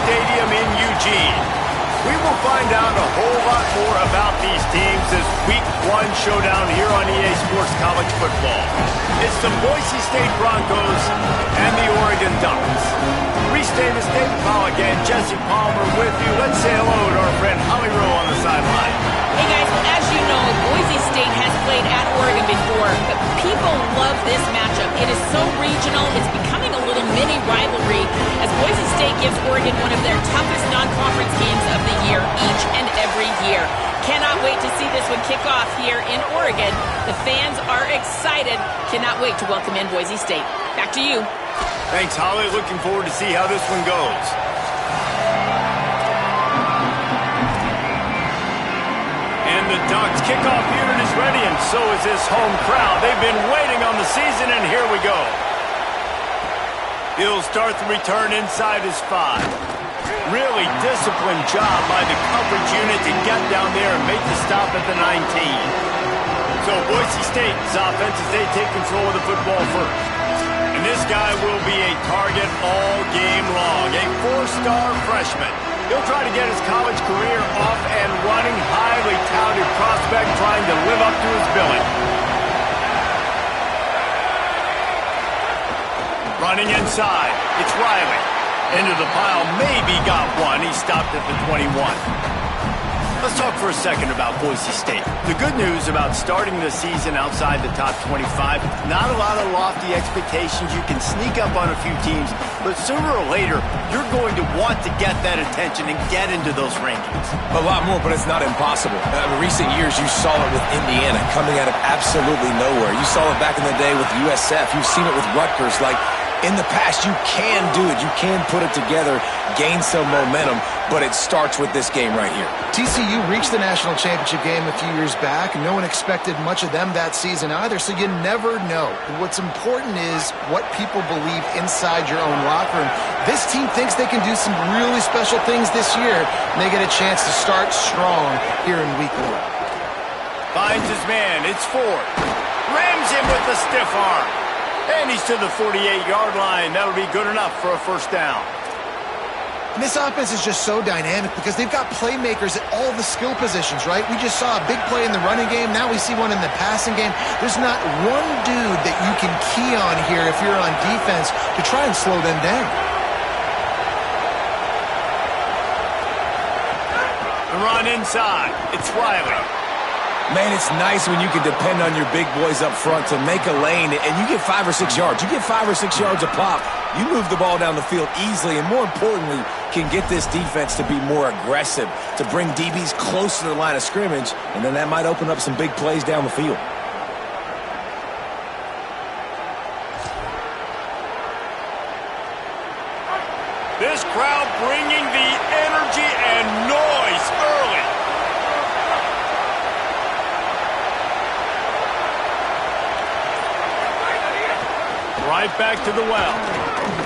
Stadium in Eugene. We will find out a whole lot more about these teams this Week 1 showdown here on EA Sports College Football. It's the Boise State Broncos and the Oregon Ducks. Reese Davis, David Pollack, and Jesse Palmer with you. Let's say hello to our friend Holly Rowe on the sideline. Hey guys, well, as you know, Boise State has played at Oregon before, but people love this matchup. It is so regional, it's becoming a little mini rivalry as Boise State gives Oregon one of their toughest non-conference games of the year each and every year. Cannot wait to see this one kick off here in Oregon. The fans are excited. Cannot wait to welcome in Boise State. Back to you. Thanks, Holly. Looking forward to see how this one goes. And the Ducks kickoff unit is ready, and so is this home crowd. They've been waiting on the season, and here we go. He'll start the return inside his 5. Really disciplined job by the coverage unit to get down there and make the stop at the 19. So Boise State's offense as they take control of the football first. And this guy will be a target all game long, a 4-star freshman. He'll try to get his college career off and running, highly touted prospect trying to live up to his billing. Running inside, it's Riley. Into the pile, maybe got one. He stopped at the 21. Let's talk for a second about Boise State. The good news about starting the season outside the top 25, not a lot of lofty expectations. You can sneak up on a few teams, but sooner or later, you're going to want to get that attention and get into those rankings. A lot more, but it's not impossible. In recent years, you saw it with Indiana coming out of absolutely nowhere. You saw it back in the day with USF. You've seen it with Rutgers. Like, in the past, you can do it. You can put it together, gain some momentum, but it starts with this game right here. TCU reached the national championship game a few years back. No one expected much of them that season either, so you never know. What's important is what people believe inside your own locker room. This team thinks they can do some really special things this year, and they get a chance to start strong here in Week 1. Finds his man. It's Ford. Rams him with the stiff arm. And he's to the 48-yard line. That'll be good enough for a first down. And this offense is just so dynamic because they've got playmakers at all the skill positions, right? We just saw a big play in the running game. Now we see one in the passing game. There's not one dude that you can key on here if you're on defense to try and slow them down. The run inside. It's Riley. Man, it's nice when you can depend on your big boys up front to make a lane, and you get 5 or 6 yards. You get 5 or 6 yards a pop. You move the ball down the field easily, and more importantly, can get this defense to be more aggressive, to bring DBs close to the line of scrimmage, and then that might open up some big plays down the field. This crowd bringing the energy and noise early. Right back to the well.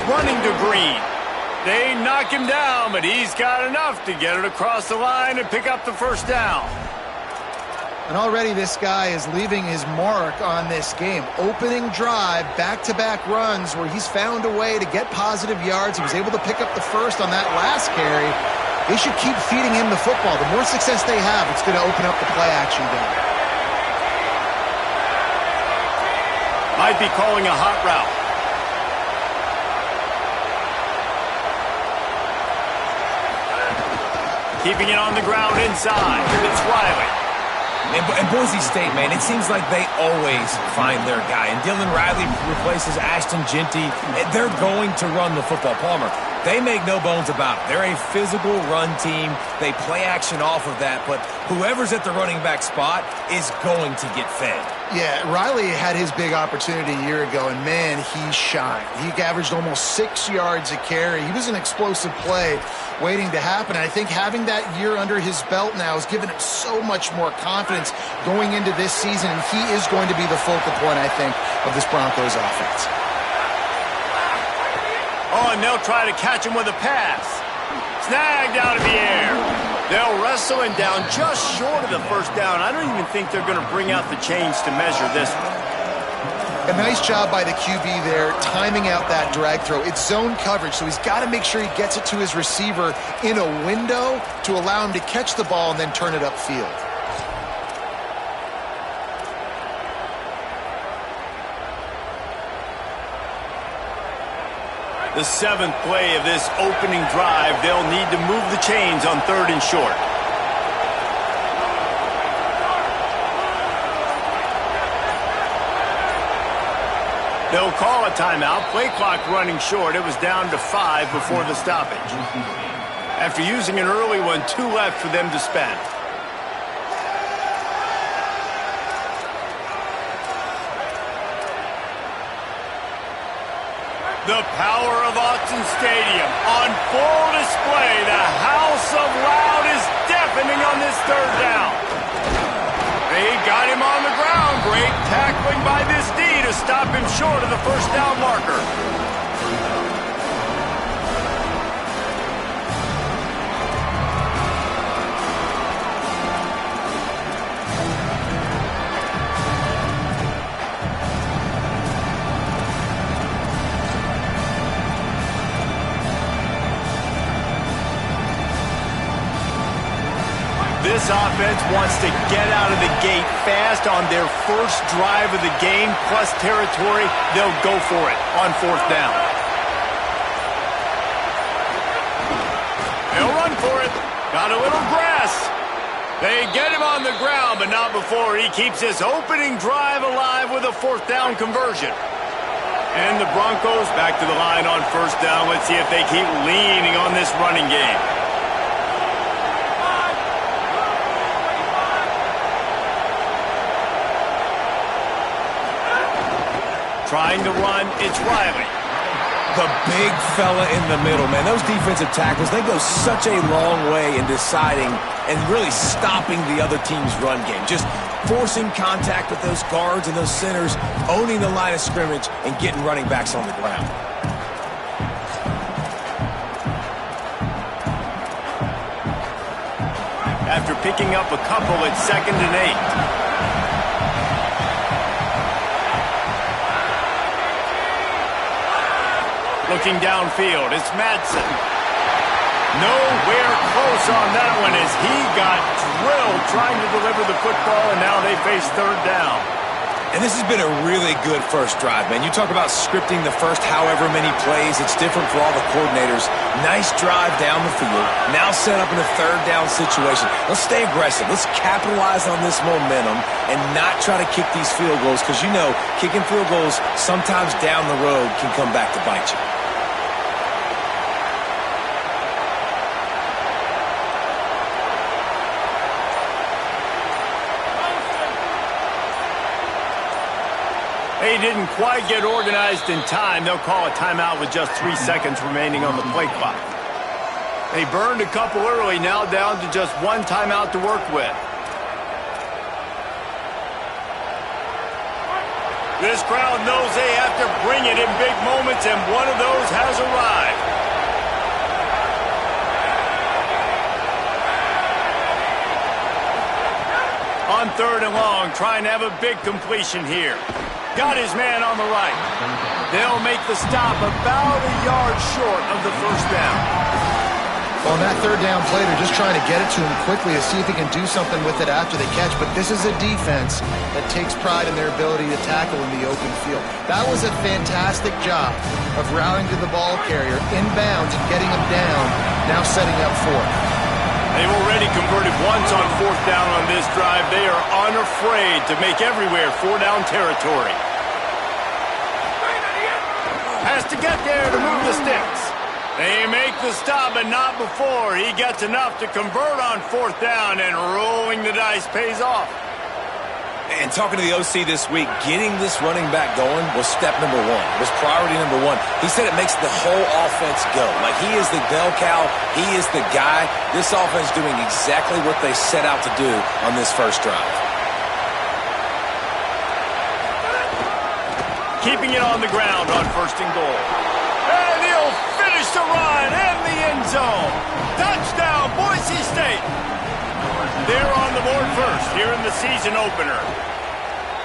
Running to Green. They knock him down, but he's got enough to get it across the line and pick up the first down. And already this guy is leaving his mark on this game. Opening drive, back-to-back runs where he's found a way to get positive yards. He was able to pick up the first on that last carry. They should keep feeding him the football. The more success they have, it's going to open up the play-action game. Might be calling a hot route. Keeping it on the ground inside. It's Riley. And Boise State, man, it seems like they always find their guy. And Dylan Riley replaces Ashton Genty. They're going to run the football. Palmer, they make no bones about it. They're a physical run team. They play action off of that. But whoever's at the running back spot is going to get fed. Yeah, Riley had his big opportunity a year ago, and man, he shined. He averaged almost 6 yards a carry. He was an explosive play waiting to happen. And I think having that year under his belt now has given him so much more confidence going into this season, and he is going to be the focal point, I think, of this Broncos offense. Oh, and they'll try to catch him with a pass. Snagged out of the air. They'll wrestle him down just short of the first down. I don't even think they're going to bring out the chains to measure this one. A nice job by the QB there, timing out that drag throw. It's zone coverage, so he's got to make sure he gets it to his receiver in a window to allow him to catch the ball and then turn it upfield. The seventh play of this opening drive, they'll need to move the chains on 3rd and short. They'll call a timeout. Play clock running short. It was down to 5 before the stoppage. After using an early one, 2 left for them to spend. The power of Autzen Stadium on full display. The house of loud is deafening on this 3rd down. They got him on the ground. Great tackling by this D to stop him short of the 1st down marker. This offense wants to get out of the gate fast on their first drive of the game, plus territory. They'll go for it on 4th down. They'll run for it. Got a little grass. They get him on the ground, but not before he keeps his opening drive alive with a 4th down conversion. And the Broncos back to the line on 1st down. Let's see if they keep leaning on this running game. Trying to run, it's Riley. The big fella in the middle, man. Those defensive tackles, they go such a long way in deciding and really stopping the other team's run game. Just forcing contact with those guards and those centers, owning the line of scrimmage, and getting running backs on the ground. After picking up a couple at 2nd and 8. Looking downfield, it's Madsen. Nowhere close on that one as he got drilled trying to deliver the football, and now they face 3rd down. And this has been a really good first drive, man. You talk about scripting the first however many plays. It's different for all the coordinators. Nice drive down the field. Now set up in a 3rd down situation. Let's stay aggressive. Let's capitalize on this momentum and not try to kick these field goals because, you know, kicking field goals sometimes down the road can come back to bite you. They didn't quite get organized in time. They'll call a timeout with just 3 seconds remaining on the play clock. They burned a couple early, now down to just 1 timeout to work with. This crowd knows they have to bring it in big moments, and one of those has arrived. On 3rd and long, trying to have a big completion here. Got his man on the right. They'll make the stop about a yard short of the 1st down. On that 3rd down play, they're just trying to get it to him quickly to see if he can do something with it after the catch. But this is a defense that takes pride in their ability to tackle in the open field. That was a fantastic job of rallying to the ball carrier, inbounds, and getting him down, now setting up 4th. They've already converted once on 4th down on this drive. They are unafraid to make everywhere 4-down territory. Has to get there to move the sticks. They make the stop, but not before. He gets enough to convert on 4th down, and rolling the dice pays off. And talking to the OC this week, getting this running back going was step number 1, was priority number 1. He said it makes the whole offense go. Like, he is the bell cow. He is the guy. This offense doing exactly what they set out to do on this first drive. Keeping it on the ground on 1st and goal. And he'll finish the run in the end zone. Touchdown, Boise State. They're on the board first here in the season opener.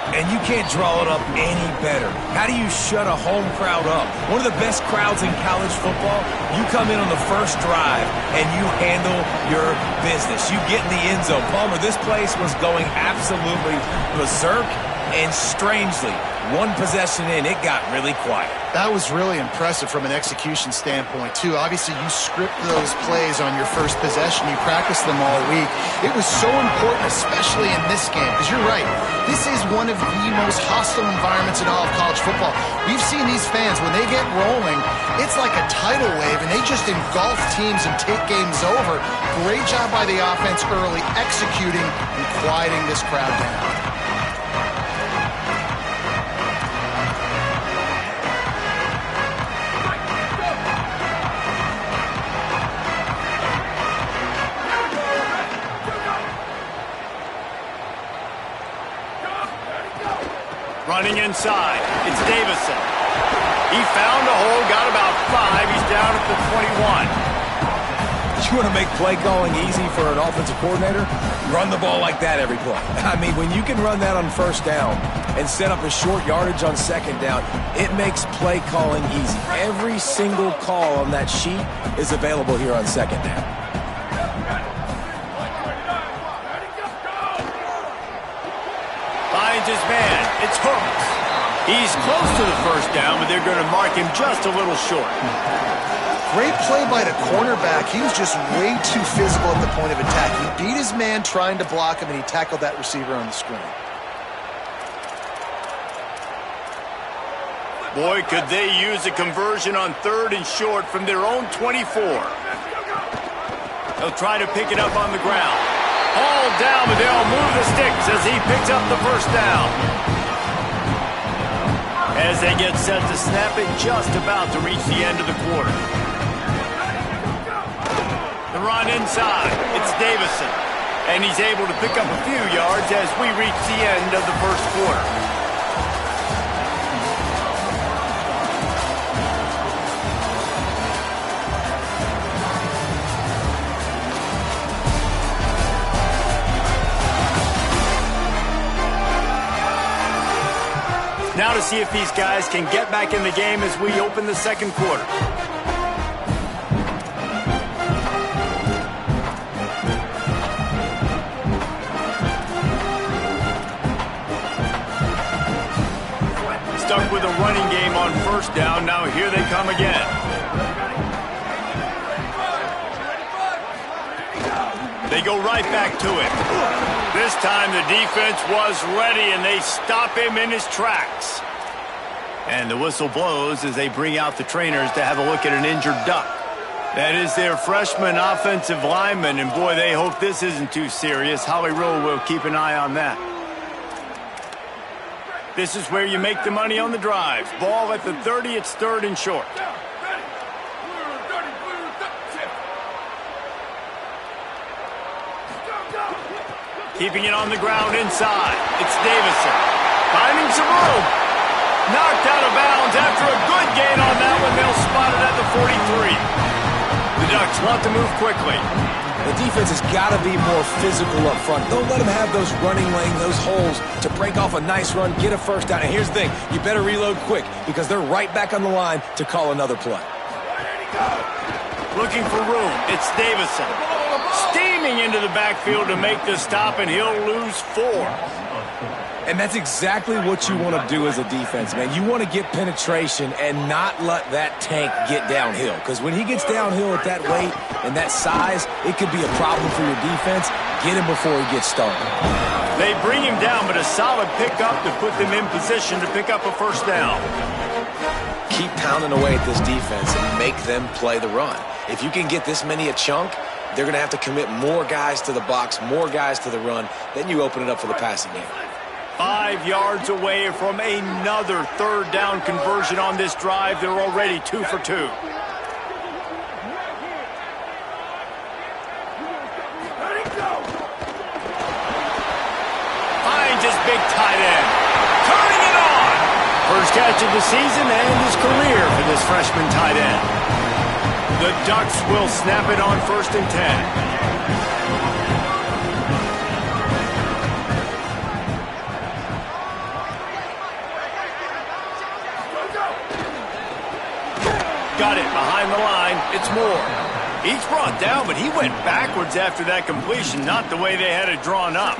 And you can't draw it up any better. How do you shut a home crowd up? One of the best crowds in college football, you come in on the first drive and you handle your business. You get in the end zone. Palmer, this place was going absolutely berserk, and strangely, one possession in, it got really quiet. That was really impressive from an execution standpoint, too. Obviously, you script those plays on your first possession. You practice them all week. It was so important, especially in this game, because you're right. This is one of the most hostile environments in all of college football. We've seen these fans, when they get rolling, it's like a tidal wave, and they just engulf teams and take games over. Great job by the offense early, executing and quieting this crowd down. Running inside, it's Davison. He found a hole, got about 5. He's down at the 21. You want to make play calling easy for an offensive coordinator? Run the ball like that every play. I mean, when you can run that on first down and set up a short yardage on second down, it makes play calling easy. Every single call on that sheet is available here on second down. Finds his man. It's Hooks. He's close to the first down, but they're going to mark him just a little short. Great play by the cornerback. He was just way too physical at the point of attack. He beat his man trying to block him, and he tackled that receiver on the screen. Boy, could they use a conversion on 3rd and short from their own 24. They'll try to pick it up on the ground. Hauled down, but they'll move the sticks as he picks up the first down. As they get set to snap it, just about to reach the end of the quarter. The run inside, it's Davison. And he's able to pick up a few yards as we reach the end of the first quarter. Now to see if these guys can get back in the game as we open the second quarter. Stuck with a running game on first down. Now here they come again. They go right back to it. This time the defense was ready, and they stop him in his tracks. And the whistle blows as they bring out the trainers to have a look at an injured Duck. That is their freshman offensive lineman, and boy, they hope this isn't too serious. Holly Rowe will keep an eye on that. This is where you make the money on the drives. Ball at the 30, it's 3rd and short. Keeping it on the ground inside. It's Davison. Finding some room. Knocked out of bounds after a good gain on that one. They'll spot it at the 43. The Ducks want to move quickly. The defense has got to be more physical up front. Don't let them have those running lane, those holes to break off a nice run, get a first down. And here's the thing, you better reload quick because they're right back on the line to call another play. Looking for room. It's Davison. Steaming into the backfield to make the stop, and he'll lose 4. And that's exactly what you want to do as a defense, man. You want to get penetration and not let that tank get downhill. Because when he gets downhill at that weight and that size, it could be a problem for your defense. Get him before he gets started. They bring him down, but a solid pickup to put them in position to pick up a first down. Keep pounding away at this defense and make them play the run. If you can get this many a chunk, they're going to have to commit more guys to the box, more guys to the run. Then you open it up for the passing game. 5 yards away from another 3rd down conversion on this drive. They're already 2 for 2. Finds his big tight end. Turning it on. First catch of the season and his career for this freshman tight end. The Ducks will snap it on 1st and 10. Got it behind the line. It's Moore. He's brought down, but he went backwards after that completion, not the way they had it drawn up.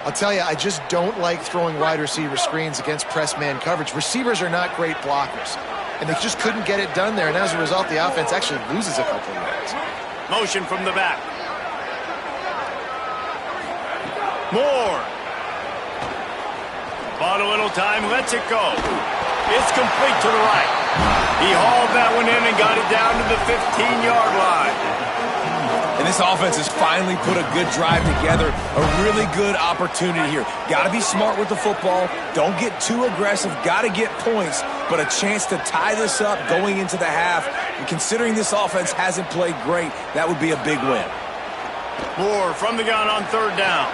I'll tell you, I just don't like throwing wide receiver screens against press man coverage. Receivers are not great blockers, and they just couldn't get it done there, and as a result, the offense actually loses a couple of yards. Motion from the back. Moore. Bought a little time, lets it go. It's complete to the right. He hauled that one in and got it down to the 15-yard line. And this offense has finally put a good drive together. A really good opportunity here. Got to be smart with the football. Don't get too aggressive. Got to get points. But a chance to tie this up going into the half. And considering this offense hasn't played great, that would be a big win. Moore from the gun on third down.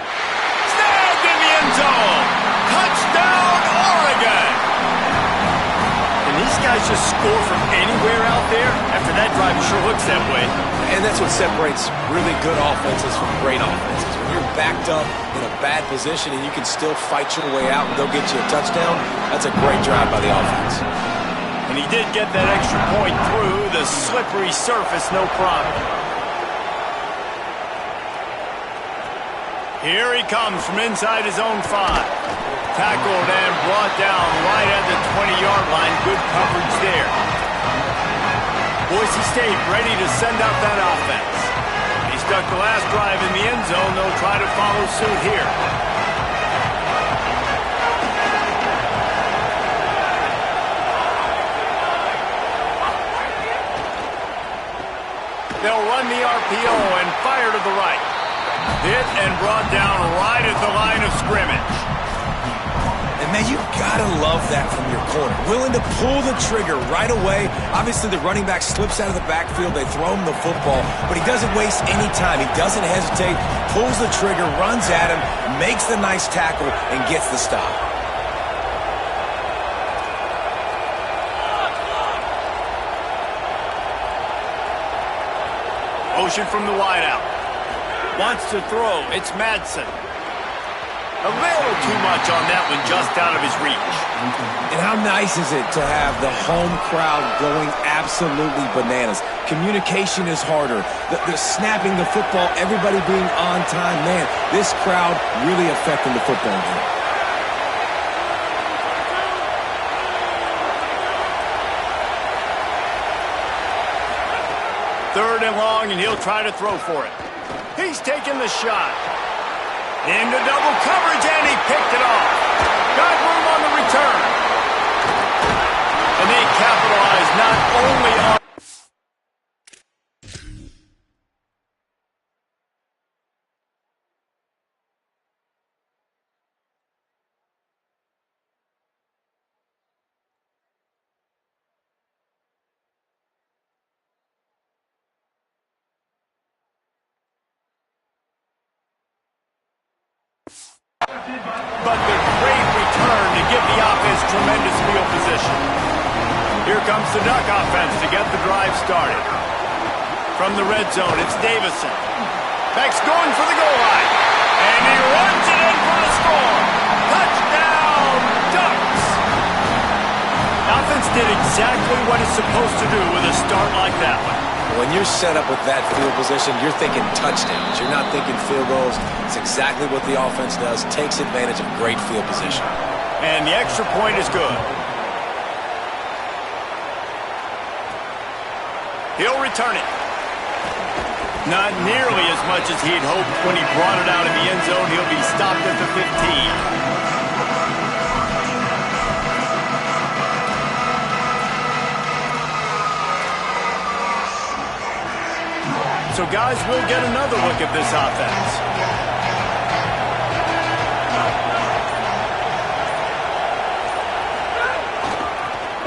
Snagged in the end zone. Touchdown, Oregon. And these guys just score from anywhere out there. After that drive, it sure looks that way. And that's what separates really good offenses from great offenses. When you're backed up in a bad position and you can still fight your way out and they'll get you a touchdown, that's a great drive by the offense. And he did get that extra point through the slippery surface, no problem. Here he comes from inside his own 5. Tackled and brought down right at the 20-yard line. Good coverage there. Boise State ready to send out that offense. He stuck the last drive in the end zone. They'll try to follow suit here. They'll run the RPO and fire to the right. Hit and brought down right at the line of scrimmage. And, man, you got to love that from your corner. Willing to pull the trigger right away. Obviously, the running back slips out of the backfield. They throw him the football, but he doesn't waste any time. He doesn't hesitate, pulls the trigger, runs at him, makes the nice tackle, and gets the stop. Motion from the wideout. Wants to throw. It's Madsen. A little too much on that one, just out of his reach. And how nice is it to have the home crowd going absolutely bananas? Communication is harder. The snapping the football, everybody being on time. Man, this crowd really affecting the football game. Third and long, and he'll try to throw for it. He's taking the shot. Into double coverage, and he picked it off. Got room on the return. And they capitalize not only on... but the great return to give the offense tremendous field position. Here comes the Duck offense to get the drive started. From the red zone, it's Davison. Beck's going for the goal line. And he runs it in for the score. Touchdown, Ducks! Offense did exactly what it's supposed to do with a start like that one. When you're set up with that field position, you're thinking touchdowns. You're not thinking field goals. It's exactly what the offense does. Takes advantage of great field position. And the extra point is good. He'll return it. Not nearly as much as he'd hoped when he brought it out of the end zone. He'll be stopped at the 15. So, guys, we'll get another look at this offense.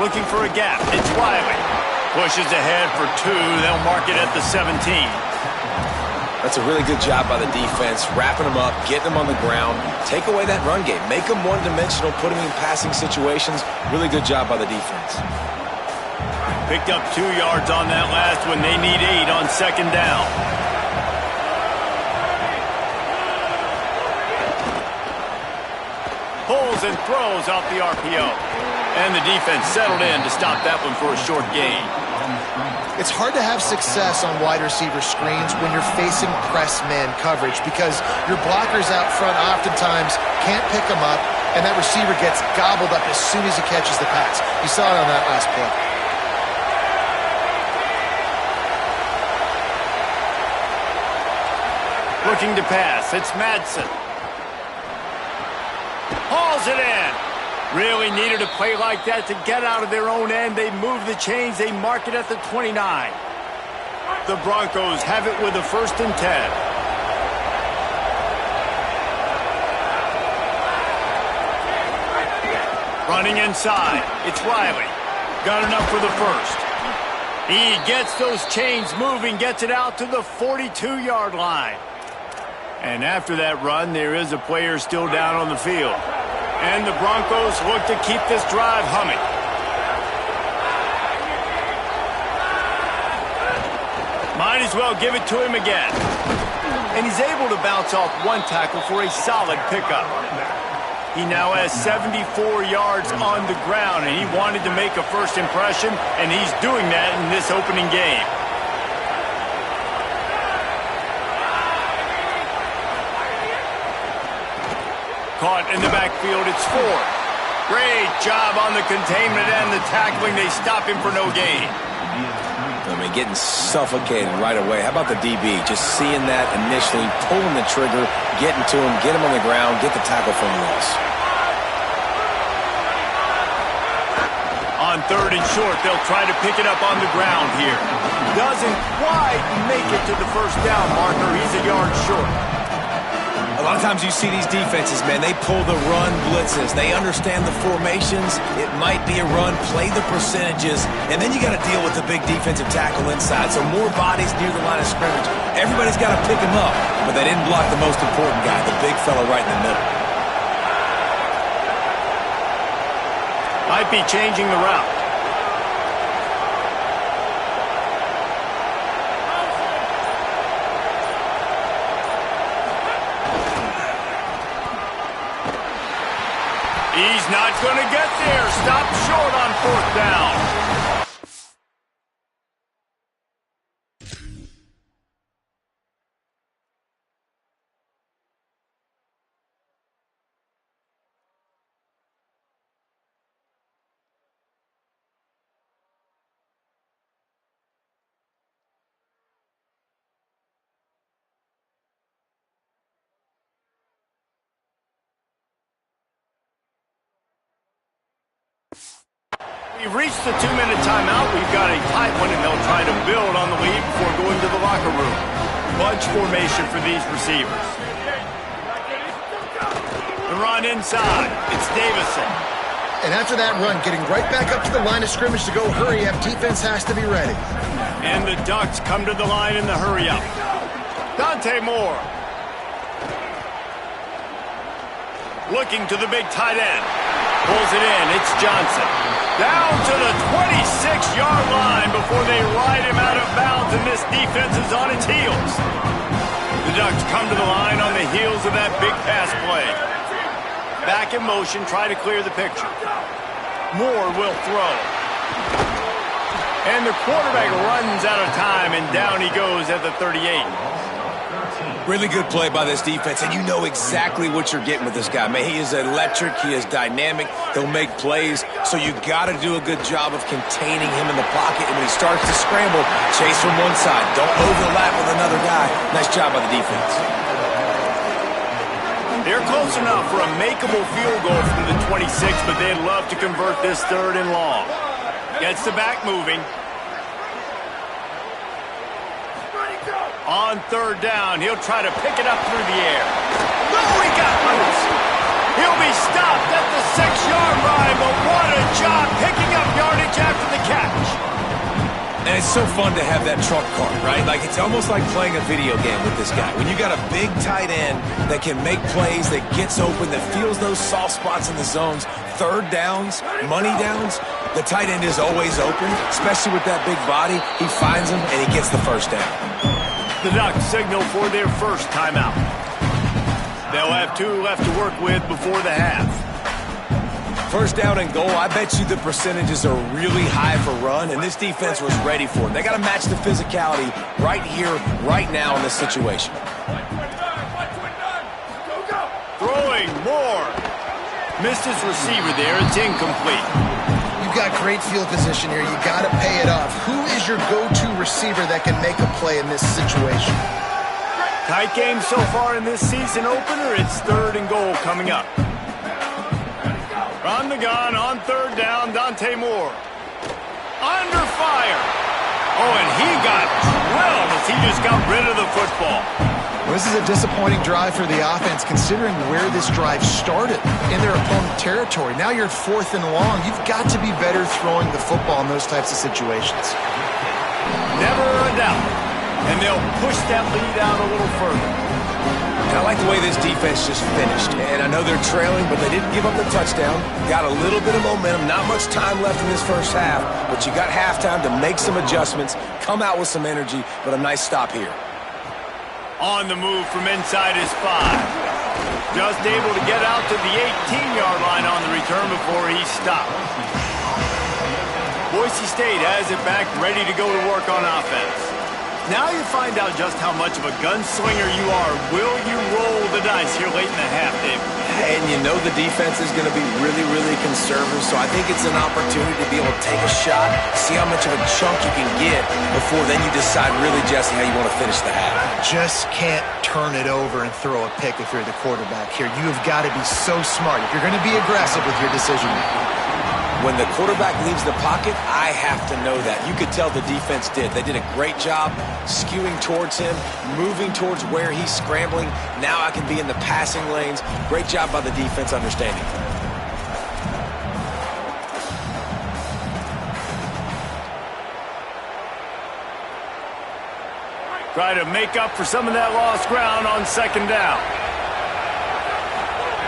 Looking for a gap. It's Wiley. Pushes ahead for 2. They'll mark it at the 17. That's a really good job by the defense, wrapping them up, getting them on the ground, take away that run game, make them one-dimensional, put them in passing situations. Really good job by the defense. Picked up 2 yards on that last one. They need 8 on second down. Pulls and throws off the RPO. And the defense settled in to stop that one for a short gain. It's hard to have success on wide receiver screens when you're facing press man coverage because your blockers out front oftentimes can't pick them up, and that receiver gets gobbled up as soon as he catches the pass. You saw it on that last play. Looking to pass, it's Madsen. Hauls it in. Really needed a play like that to get out of their own end. They move the chains. They mark it at the 29. The Broncos have it with a 1st and 10. Running inside, it's Riley. Got enough for the 1st. He gets those chains moving, gets it out to the 42-yard line. And after that run, there is a player still down on the field. And the Broncos look to keep this drive humming. Might as well give it to him again. And he's able to bounce off one tackle for a solid pickup. He now has 74 yards on the ground, and he wanted to make a first impression, and he's doing that in this opening game. Caught in the backfield, it's Ford. Great job on the containment and the tackling. They stop him for no gain. I mean, getting suffocated right away. How about the DB? Just seeing that initially, pulling the trigger, getting to him, get him on the ground, get the tackle from loss. On 3rd and short, they'll try to pick it up on the ground here. Doesn't quite make it to the 1st down marker. He's a yard short. A lot of times you see these defenses, man, they pull the run blitzes. They understand the formations. It might be a run, play the percentages, and then you got to deal with the big defensive tackle inside. So more bodies near the line of scrimmage. Everybody's got to pick him up, but they didn't block the most important guy, the big fella right in the middle. Might be changing the route. He's not going to get there. Stop short on 4th down. We've reached the 2-minute timeout. We've got a tight one, and they'll try to build on the lead before going to the locker room. Bunch formation for these receivers. The run inside. It's Davison. And after that run, getting right back up to the line of scrimmage to go hurry up, defense has to be ready. And the Ducks come to the line in the hurry up. Dante Moore. Looking to the big tight end. Pulls it in. It's Johnson. Down to the 26-yard line before they ride him out of bounds, and this defense is on its heels. The Ducks come to the line on the heels of that big pass play. Back in motion, try to clear the picture. Moore will throw. And the quarterback runs out of time, and down he goes at the 38. Really good play by this defense, and you know exactly what you're getting with this guy. Man, he is electric. He is dynamic. He'll make plays, so you got to do a good job of containing him in the pocket. And when he starts to scramble, chase from one side. Don't overlap with another guy. Nice job by the defense. They're close enough for a makeable field goal from the 26, but they'd love to convert this 3rd and long. Gets the back moving. On 3rd down, he'll try to pick it up through the air. No, he got loose. He'll be stopped at the 6-yard line, but what a job picking up yardage after the catch. And it's so fun to have that trump card, right? Like, it's almost like playing a video game with this guy. When you got a big tight end that can make plays, that gets open, that feels those soft spots in the zones, 3rd downs, money downs, the tight end is always open, especially with that big body. He finds him, and he gets the 1st down. The Ducks signal for their first timeout. They'll have 2 left to work with before the half. First down and goal, I bet you the percentages are really high for run, and this defense was ready for it. They got to match the physicality right here, right now in this situation. Throwing more. Missed his receiver there. It's incomplete. You've got great field position here. You got to pay it off. Who is your go-to receiver that can make a play in this situation? Tight game so far in this season opener. It's third and goal coming up. On the gun, on third down, Dante Moore. Under fire. Oh, and he got drilled as he just got rid of the football. Well, this is a disappointing drive for the offense, considering where this drive started in their opponent territory. Now you're at 4th and long. You've got to be better throwing the football in those types of situations. Never a doubt. And they'll push that lead out a little further. And I like the way this defense just finished. And I know they're trailing, but they didn't give up the touchdown. Got a little bit of momentum. Not much time left in this first half, but you got halftime to make some adjustments, come out with some energy, but a nice stop here. On the move from inside his 5. Just able to get out to the 18-yard line on the return before he stopped. Boise State has it back, ready to go to work on offense. Now you find out just how much of a gunslinger you are. Will you roll the dice here late in the half, Dave? And you know the defense is going to be really, really conservative, so I think it's an opportunity to be able to take a shot, see how much of a chunk you can get before then you decide really, Jesse, how you want to finish the half. Just can't turn it over and throw a pick if you're the quarterback here. You have got to be so smart if you're going to be aggressive with your decision-making. When the quarterback leaves the pocket, I have to know that. You could tell the defense did. They did a great job skewing towards him, moving towards where he's scrambling. Now I can be in the passing lanes. Great job by the defense understanding. Try to make up for some of that lost ground on second down.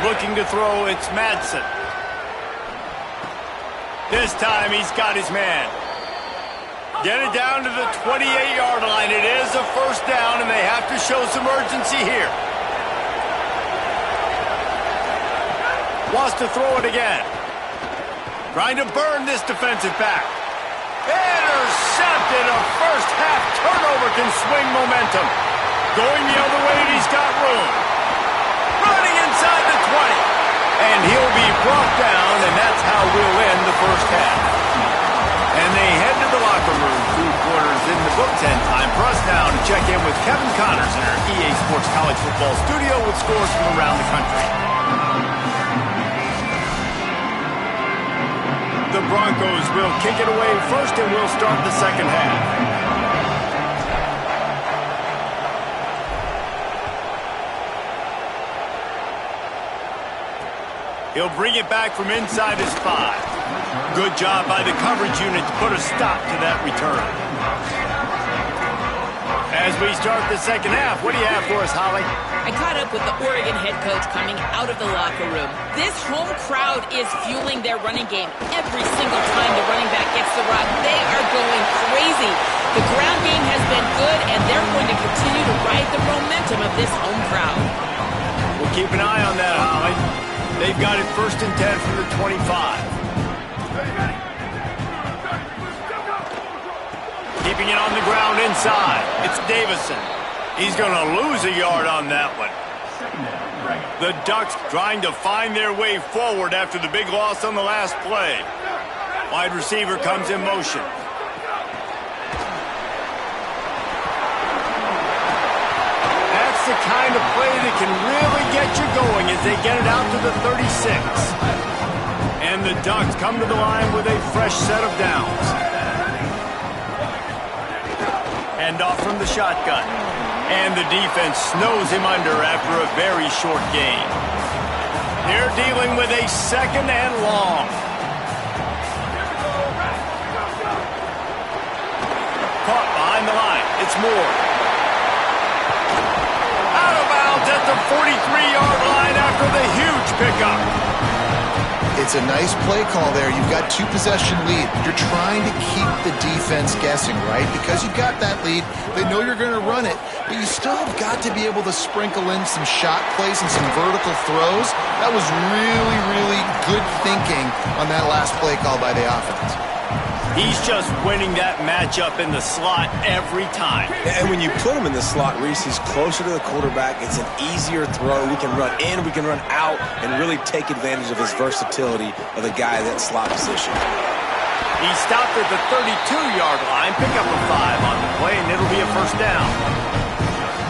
Looking to throw, it's Madsen. This time he's got his man. Get it down to the 28-yard line. It is a first down, and they have to show some urgency here. Wants to throw it again. Trying to burn this defensive back. Intercepted. A first half turnover can swing momentum. Going the other way, and he's got room. Running inside the 20. And he'll be brought down, and that's how we'll end the first half. And they head to the locker room. 2 quarters in the books, and time for us now to check in with Kevin Connors in our EA Sports College Football studio with scores from around the country. The Broncos will kick it away first, and we'll start the second half. He'll bring it back from inside his 5. Good job by the coverage unit to put a stop to that return. As we start the second half, what do you have for us, Holly? I caught up with the Oregon head coach coming out of the locker room. This home crowd is fueling their running game every single time the running back gets the rock. They are going crazy. The ground game has been good, and they're going to continue to ride the momentum of this home crowd. We'll keep an eye on that, Holly. They've got it 1st and 10 from the 25. Keeping it on the ground inside. It's Davison. He's going to lose a yard on that one. The Ducks trying to find their way forward after the big loss on the last play. Wide receiver comes in motion. The kind of play that can really get you going as they get it out to the 36. And the Ducks come to the line with a fresh set of downs. Hand off from the shotgun. And the defense snows him under after a very short gain. They're dealing with a second and long. Caught behind the line. It's Moore. At the 43-yard line after the huge pickup. It's a nice play call there. You've got 2-possession lead. You're trying to keep the defense guessing, right? Because you've got that lead, they know you're going to run it, but you still have got to be able to sprinkle in some shot plays and some vertical throws. That was really, really good thinking on that last play call by the offense. He's just winning that matchup in the slot every time. And when you put him in the slot, Reese, he's closer to the quarterback. It's an easier throw. We can run in, we can run out, and really take advantage of his versatility of the guy in that slot position. He stopped at the 32-yard line, pick up a 5 on the play, and it'll be a first down.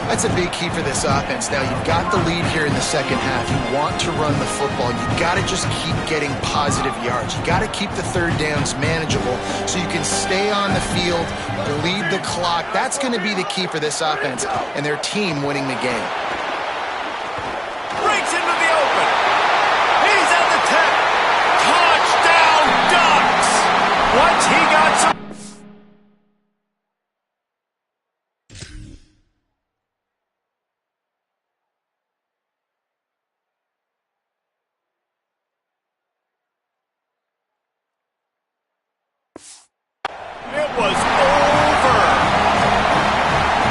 That's a big key for this offense. Now, you've got the lead here in the second half. You want to run the football. You've got to just keep getting positive yards. You've got to keep the third downs manageable so you can stay on the field, bleed the clock. That's going to be the key for this offense and their team winning the game. Breaks into the open. He's at the 10. Touchdown, Ducks! Once he got some... It was over.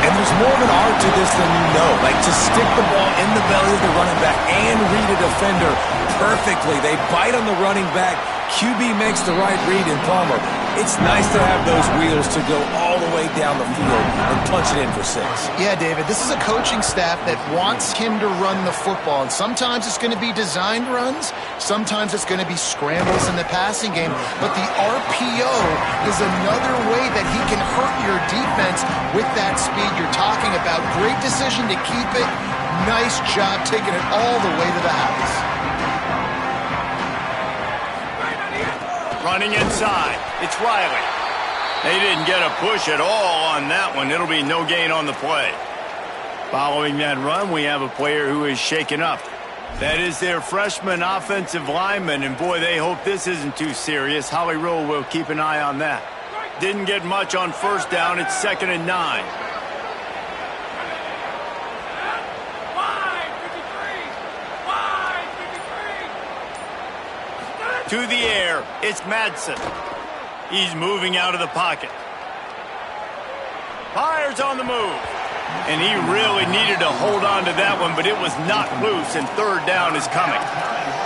And there's more of an art to this than you know. Like, to stick the ball in the belly of the running back and read a defender perfectly. They bite on the running back. QB makes the right read in Palmer. It's nice to have those wheels to go all the way down the field and punch it in for 6. Yeah, David, this is a coaching staff that wants him to run the football. And sometimes it's going to be designed runs. Sometimes it's going to be scrambles in the passing game. But the RPO is another way that he can hurt your defense with that speed you're talking about. Great decision to keep it. Nice job taking it all the way to the house. Running inside. It's Riley. They didn't get a push at all on that one. It'll be no gain on the play. Following that run, we have a player who is shaken up. That is their freshman offensive lineman, and boy, they hope this isn't too serious. Holly Rowe will keep an eye on that. Didn't get much on first down. It's 2nd and 9. To the air, it's Madsen. He's moving out of the pocket. Fires on the move. And he really needed to hold on to that one, but it was not loose, and 3rd down is coming.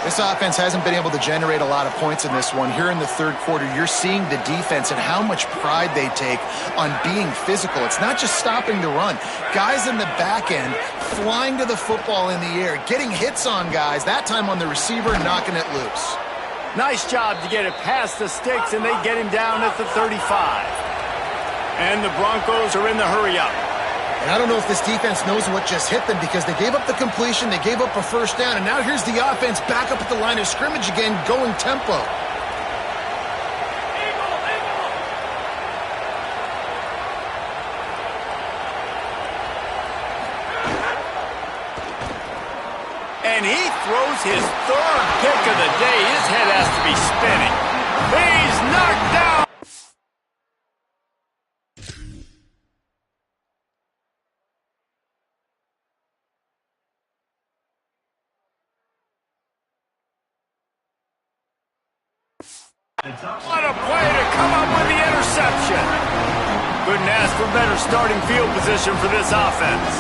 This offense hasn't been able to generate a lot of points in this one. Here in the third quarter, you're seeing the defense and how much pride they take on being physical. It's not just stopping the run. Guys in the back end flying to the football in the air, getting hits on guys, that time on the receiver, knocking it loose. Nice job to get it past the sticks, and they get him down at the 35. And the Broncos are in the hurry-up. And I don't know if this defense knows what just hit them because they gave up the completion, they gave up a first down, and now here's the offense back up at the line of scrimmage again, going tempo. And he throws his 3rd pick of the day. His head has to be spinning. He's knocked down. What a play to come up with the interception. Couldn't ask for better starting field position for this offense.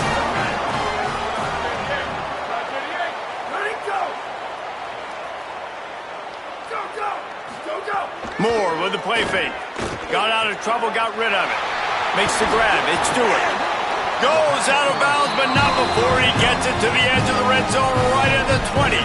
Moore with the play fake. Got out of trouble, got rid of it. Makes the grab. It's Stewart. Goes out of bounds, but not before he gets it to the edge of the red zone right at the 20.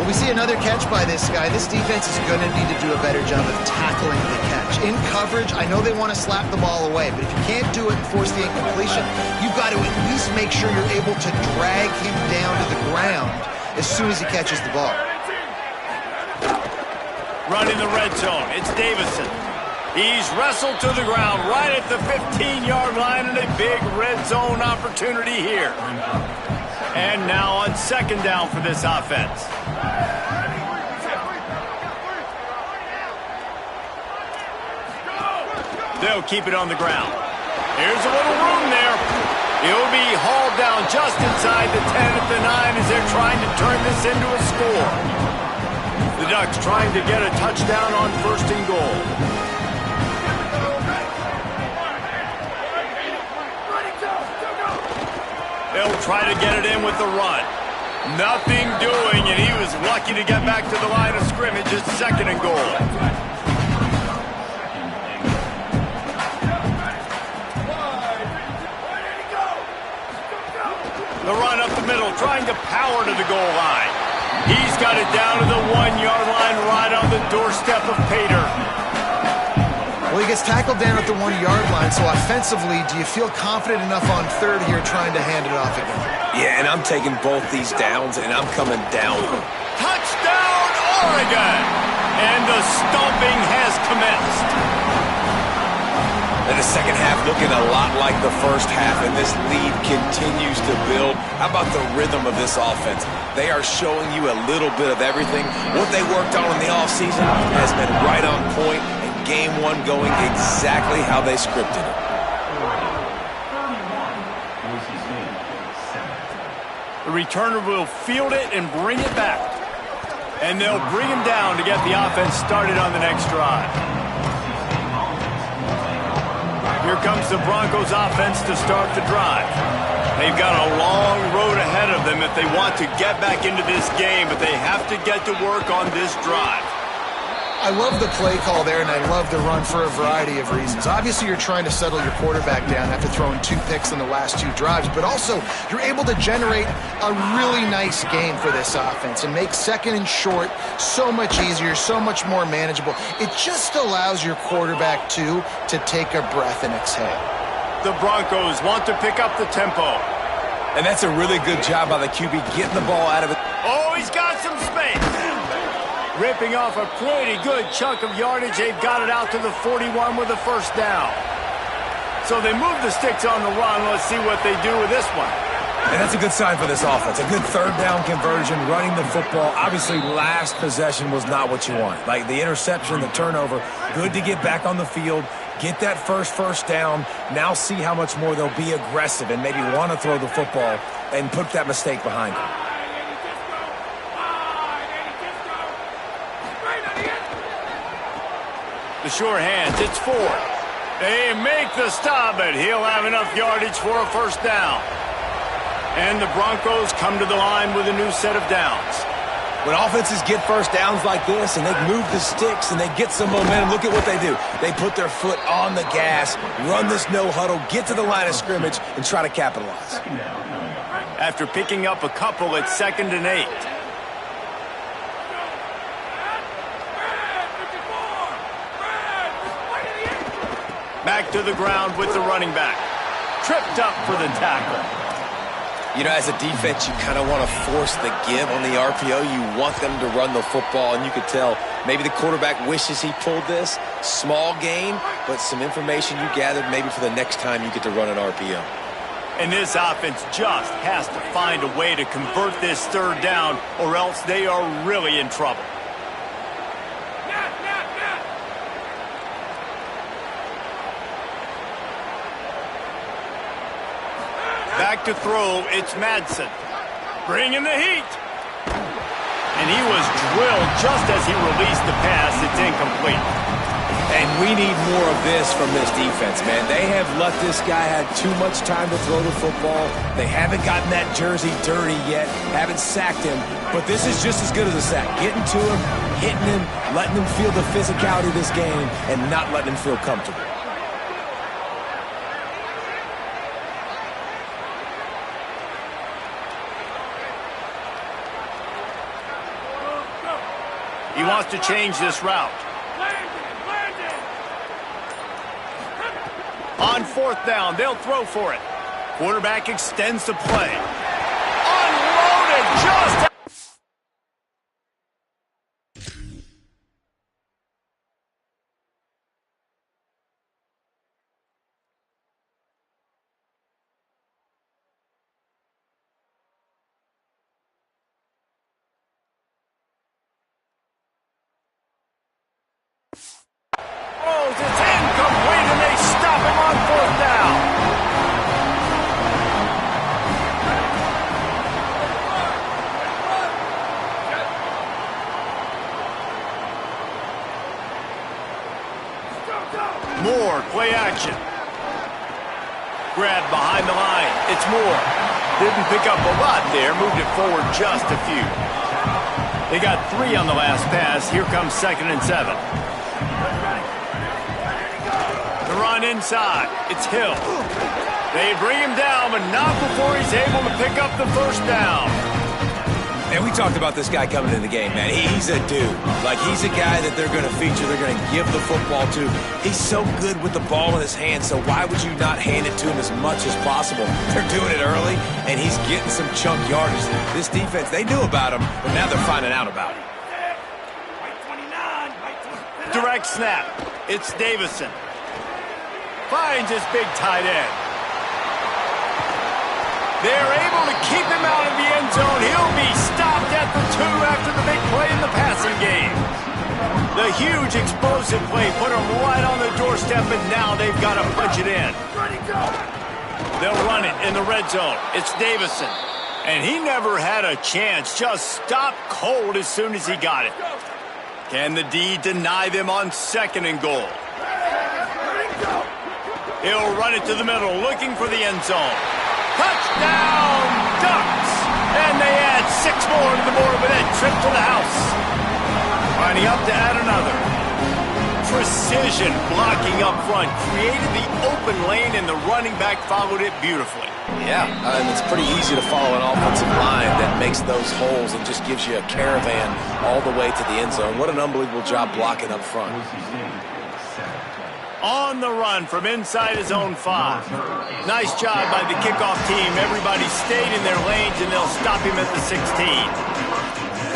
Well, we see another catch by this guy. This defense is going to need to do a better job of tackling the catch. In coverage, I know they want to slap the ball away, but if you can't do it and force the incompletion, you've got to at least make sure you're able to drag him down to the ground as soon as he catches the ball. Running the red zone, it's Davison. He's wrestled to the ground right at the 15-yard line, and a big red zone opportunity here. And now on 2nd down for this offense. They'll keep it on the ground. Here's a little room there. He'll be hauled down just inside the 10 at the 9 as they're trying to turn this into a score. The The Ducks trying to get a touchdown on 1st and goal. They'll try to get it in with the run. Nothing doing, and he was lucky to get back to the line of scrimmage at 2nd and goal. The run up the middle, trying to power to the goal line. He's got it down to the 1-yard line, right on the doorstep of Pater. Well, he gets tackled down at the 1-yard line, so offensively, do you feel confident enough on 3rd here trying to hand it off again? Yeah, and I'm taking both these downs, and I'm coming down. Touchdown, Oregon! And the stomping has commenced. And the second half looking a lot like the first half, and this lead continues to build. How about the rhythm of this offense? They are showing you a little bit of everything. What they worked on in the offseason has been right on point, and game 1 going exactly how they scripted it. The returner will field it and bring it back. And they'll bring him down to get the offense started on the next drive. Here comes the Broncos offense to start the drive. They've got a long road ahead of them if they want to get back into this game, but they have to get to work on this drive. I love the play call there, and I love the run for a variety of reasons. Obviously, you're trying to settle your quarterback down after throwing 2 picks in the last 2 drives, but also you're able to generate a really nice game for this offense and make 2nd and short so much easier, so much more manageable. It just allows your quarterback, too, to take a breath and exhale. The Broncos want to pick up the tempo. And that's a really good job by the QB getting the ball out of it. Oh, he's got some space. Ripping off a pretty good chunk of yardage. They've got it out to the 41 with a 1st down. So they move the sticks on the run. Let's see what they do with this one. And that's a good sign for this offense. A good 3rd down conversion, running the football. Obviously, last possession was not what you want. Like the interception, the turnover. Good to get back on the field, get that first down. Now see how much more they'll be aggressive and maybe want to throw the football and put that mistake behind them. The sure hands, it's 4. They make the stop, but he'll have enough yardage for a 1st down. And the Broncos come to the line with a new set of downs. When offenses get 1st downs like this and they move the sticks and they get some momentum, look at what they do. They put their foot on the gas, run this no huddle, get to the line of scrimmage, and try to capitalize. After picking up a couple at 2nd and 8. Back to the ground with the running back. Tripped up for the tackle. You know, as a defense, you kind of want to force the give on the RPO. You want them to run the football, and you could tell maybe the quarterback wishes he pulled this. Small gain, but some information you gathered maybe for the next time you get to run an RPO. And this offense just has to find a way to convert this 3rd down, or else they are really in trouble. Back to throw, it's Madsen. Bringing the heat. And he was drilled just as he released the pass. It's incomplete. And we need more of this from this defense, man. They have let this guy have too much time to throw the football. They haven't gotten that jersey dirty yet, haven't sacked him. But this is just as good as a sack. Getting to him, hitting him, letting him feel the physicality of this game, and not letting him feel comfortable. He wants to change this route. On 4th down, they'll throw for it. Quarterback extends the play. Unloaded just it's incomplete, and they stop him on 4th down. Moore, play action. Grab behind the line. It's Moore. Didn't pick up a lot there. Moved it forward just a few. They got 3 on the last pass. Here comes 2nd and 7. The run inside. It's Hill. They bring him down, but not before he's able to pick up the first down. And we talked about this guy coming into the game, man. He's a dude. Like, he's a guy that they're going to feature, they're going to give the football to. He's so good with the ball in his hand, so why would you not hand it to him as much as possible? They're doing it early, and he's getting some chunk yardage. This defense, they knew about him, but now they're finding out about him. Direct snap. It's Davison. Finds his big tight end. They're able to keep him out of the end zone. He'll be stopped at the 2 after the big play in the passing game. The huge explosive play put him right on the doorstep, and now they've got to punch it in. They'll run it in the red zone. It's Davison. And he never had a chance. Just stopped cold as soon as he got it. Can the D deny them on 2nd and goal? He'll run it to the middle, looking for the end zone. Touchdown, Ducks! And they add 6 more to the board with that trip to the house. Lining up to add another. Precision blocking up front created the open lane, and the running back followed it beautifully. Yeah, and it's pretty easy to follow an offensive line that makes those holes and just gives you a caravan all the way to the end zone. What an unbelievable job blocking up front. On the run from inside his own 5. Nice job by the kickoff team. Everybody stayed in their lanes, and they'll stop him at the 16.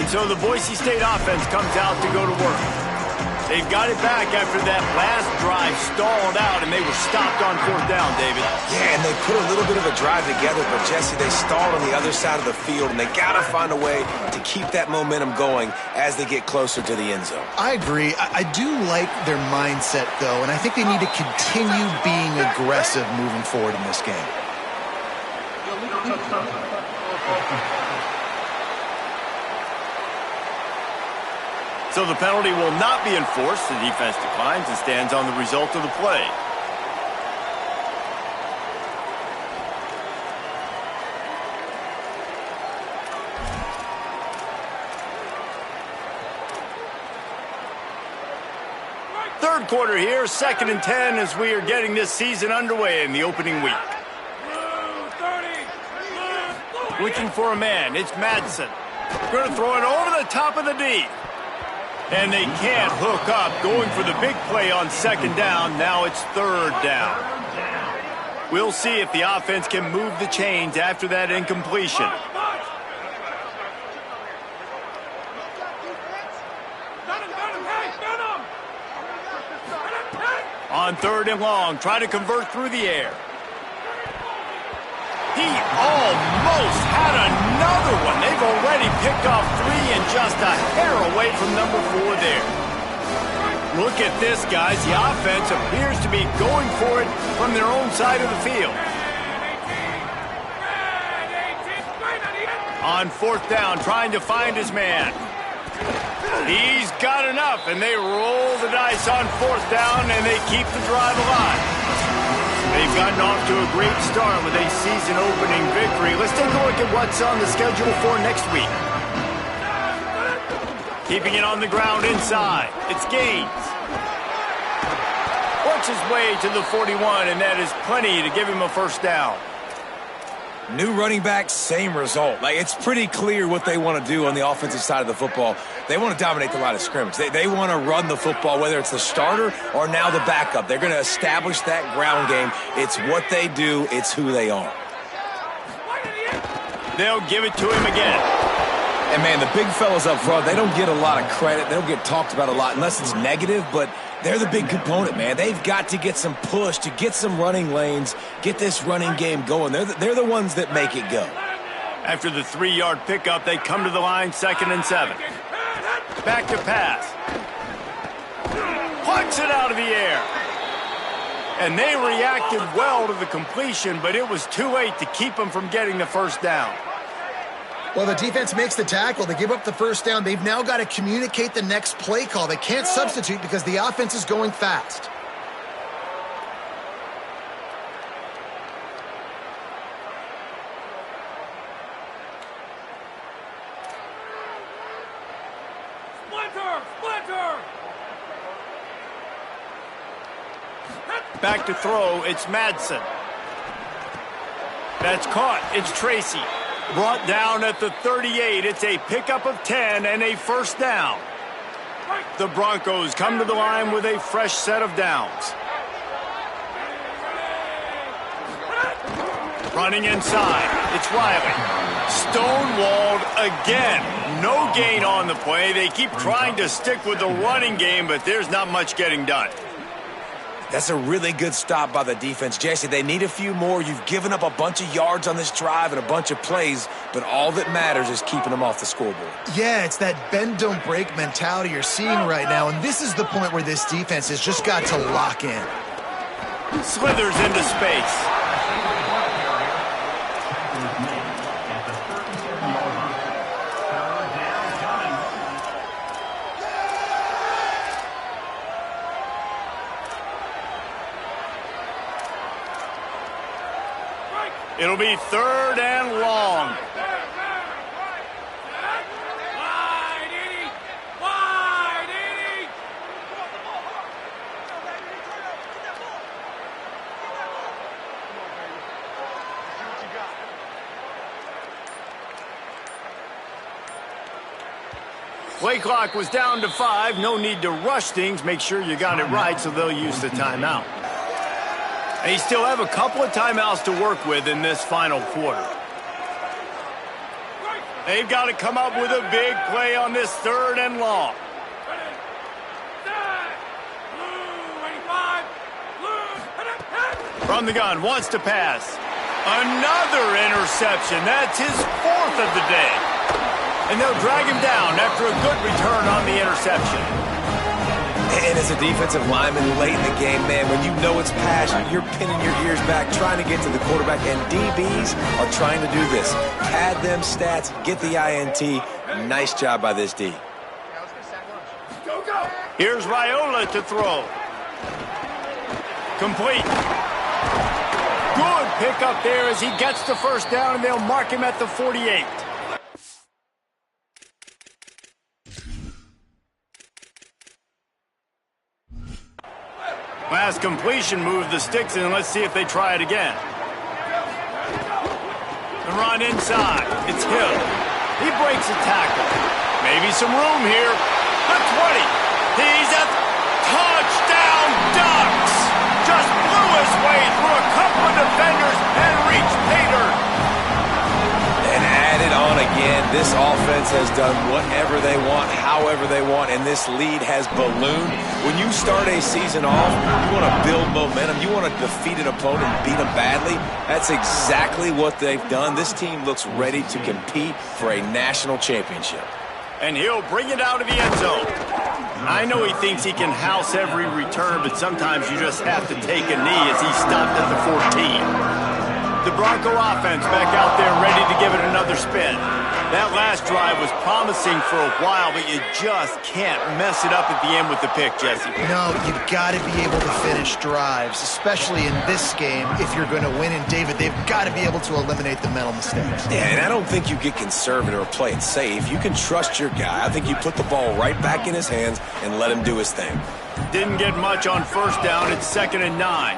And so the Boise State offense comes out to go to work. They've got it back after that last drive stalled out, and they were stopped on 4th down, David. Yeah, and they put a little bit of a drive together, but, Jesse, they stalled on the other side of the field, and they got to find a way to keep that momentum going as they get closer to the end zone. I agree. I do like their mindset, though, and I think they need to continue being aggressive moving forward in this game. So the penalty will not be enforced. The defense declines and stands on the result of the play. Third quarter here, 2nd and 10 as we are getting this season underway in the opening week. Looking for a man, it's Madsen. Going to throw it over the top of the D. And they can't hook up, going for the big play on 2nd down. Now it's 3rd down. We'll see if the offense can move the chains after that incompletion. On 3rd and long, try to convert through the air. He almost had another one. They've already picked off 3 and just a hair away from number 4 there. Look at this, guys. The offense appears to be going for it from their own side of the field. On 4th down, trying to find his man. He's got enough, and they roll the dice on 4th down, and they keep the drive alive. They've gotten off to a great start with a season-opening victory. Let's take a look at what's on the schedule for next week. Keeping it on the ground inside. It's Gaines. Works his way to the 41, and that is plenty to give him a first down. New running back, same result. Like, it's pretty clear what they want to do on the offensive side of the football. They want to dominate the line of scrimmage. They want to run the football, whether it's the starter or now the backup. They're going to establish that ground game. It's what they do. It's who they are. They'll give it to him again. And, man, the big fellas up front, they don't get a lot of credit. They don't get talked about a lot unless it's negative, but they're the big component, man. They've got to get some push to get some running lanes, get this running game going. They're the ones that make it go. After the 3-yard pickup, they come to the line, 2nd and 7. Back to pass. Plucks it out of the air. And they reacted well to the completion, but it was too late to keep them from getting the first down. Well, the defense makes the tackle. They give up the first down. They've now got to communicate the next play call. They can't substitute because the offense is going fast. Back to throw, it's Madsen. That's caught, it's Tracy. Brought down at the 38, it's a pickup of 10 and a first down. The Broncos come to the line with a fresh set of downs. Running inside, it's Riley. Stonewalled again. No gain on the play. They keep trying to stick with the running game, but there's not much getting done. That's a really good stop by the defense. Jesse, they need a few more. You've given up a bunch of yards on this drive and a bunch of plays, but all that matters is keeping them off the scoreboard. Yeah, it's that bend, don't break mentality you're seeing right now, and this is the point where this defense has just got to lock in. Slithers into space. It'll be third and long. Play clock was down to 5. No need to rush things. Make sure you got it right, so they'll use the timeout. They still have a couple of timeouts to work with in this final quarter. They've got to come up with a big play on this third and long. From the gun, wants to pass. Another interception. That's his 4th of the day. And they'll drag him down after a good return on the interception. And as a defensive lineman late in the game, man, when you know it's passion, you're pinning your ears back, trying to get to the quarterback, and DBs are trying to do this. Pad them stats, get the INT. Nice job by this D. Here's Raiola to throw. Complete. Good pickup there as he gets the first down, and they'll mark him at the 48. Last completion moved the sticks in. Let's see if they try it again. The run inside. It's Hill. He breaks a tackle. Maybe some room here. The 20. He's at touchdown Ducks. Just blew his way through a couple of defenders and reached pay dirt. And added on again, this offense has done whatever they want, however they want, and this lead has ballooned. When you start a season off, you want to build momentum. You want to defeat an opponent and beat them badly. That's exactly what they've done. This team looks ready to compete for a national championship. And he'll bring it out of the end zone. I know he thinks he can house every return, but sometimes you just have to take a knee as he stopped at the 14. The Bronco offense back out there ready to give it another spin. That last drive was promising for a while, but you just can't mess it up at the end with the pick, Jesse. No, you've got to be able to finish drives, especially in this game. If you're going to win, and David, they've got to be able to eliminate the mental mistakes. Yeah, and I don't think you get conservative or play it safe. You can trust your guy. I think you put the ball right back in his hands and let him do his thing. Didn't get much on first down. It's 2nd and 9.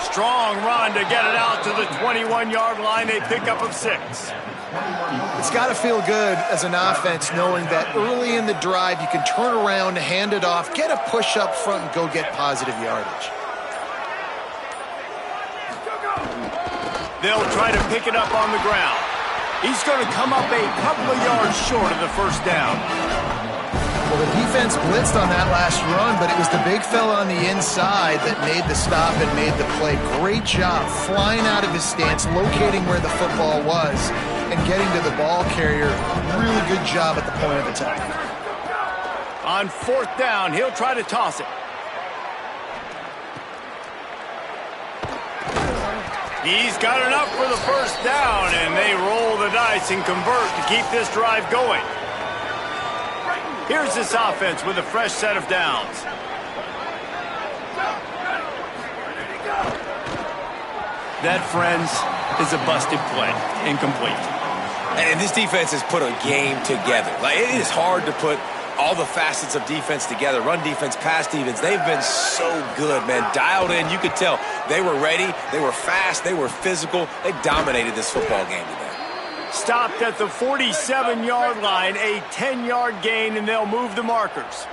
Strong run to get it out to the 21-yard line. A pickup of 6. It's got to feel good as an offense knowing that early in the drive you can turn around, hand it off, get a push up front, and go get positive yardage. They'll try to pick it up on the ground. He's going to come up a couple of yards short of the first down. Well, the defense blitzed on that last run, but it was the big fella on the inside that made the stop and made the play. Great job flying out of his stance, locating where the football was, and getting to the ball carrier. Really good job at the point of attack. On 4th down, he'll try to toss it. He's got enough for the first down, and they roll the dice and convert to keep this drive going. Here's this offense with a fresh set of downs. That, friends, is a busted play. Incomplete. And this defense has put a game together. Like, it is hard to put all the facets of defense together, run defense, pass defense. They've been so good, man. Dialed in. You could tell they were ready. They were fast. They were physical. They dominated this football game today. Stopped at the 47-yard line, a 10-yard gain, and they'll move the markers.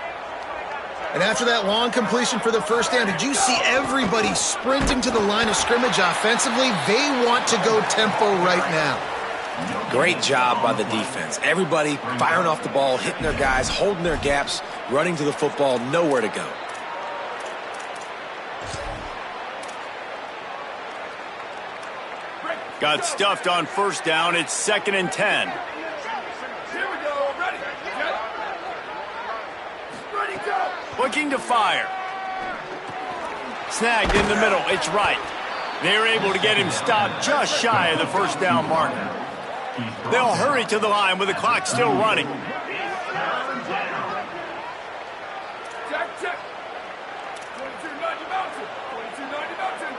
And after that long completion for the first down, did you see everybody sprinting to the line of scrimmage offensively? They want to go tempo right now. Great job by the defense. Everybody firing off the ball, hitting their guys, holding their gaps, running to the football, nowhere to go. Got stuffed on first down. It's 2nd and 10. Here we go. Ready. Ready, go. Looking to fire. Snagged in the middle. It's right. They're able to get him stopped just shy of the first down marker. They'll hurry to the line with the clock still running. Check. 22-90 mountain. 22-90 mountain.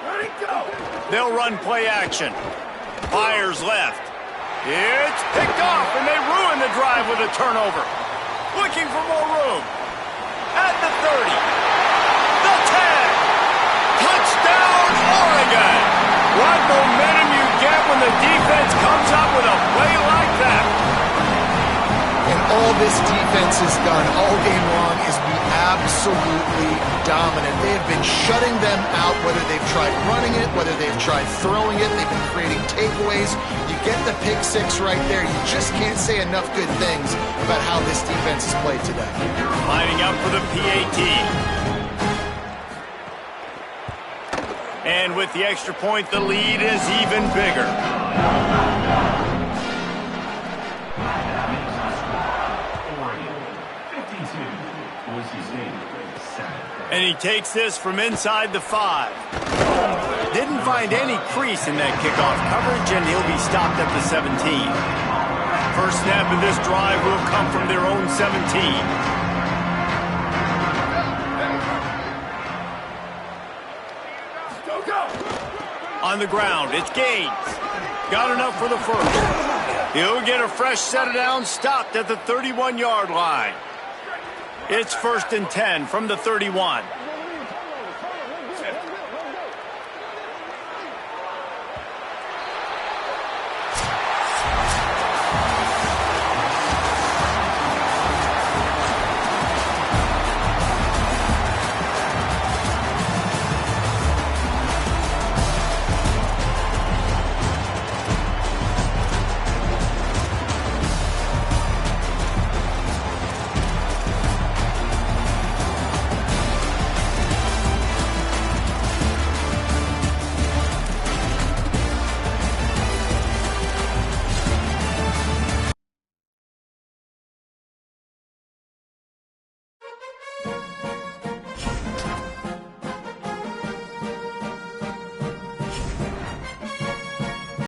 Ready, go. They'll run play action. Fires left. It's picked off, and they ruin the drive with a turnover. Looking for more room. At the 30. The 10. Touchdown, Oregon. What momentum you get when the defense comes up with a play like that. And all this defense has done all game long is be absolutely dominant. They have been shutting them out, whether they've tried running it, whether they've tried throwing it. They've been creating takeaways. You get the pick six right there. You just can't say enough good things about how this defense has played today. Lining up for the PAT. And with the extra point, the lead is even bigger. And he takes this from inside the 5. Didn't find any crease in that kickoff coverage, and he'll be stopped at the 17. First snap of this drive will come from their own 17. On the ground, it's Gaines. Got enough for the first. He'll get a fresh set of downs, stopped at the 31-yard line. It's 1st and 10 from the 31.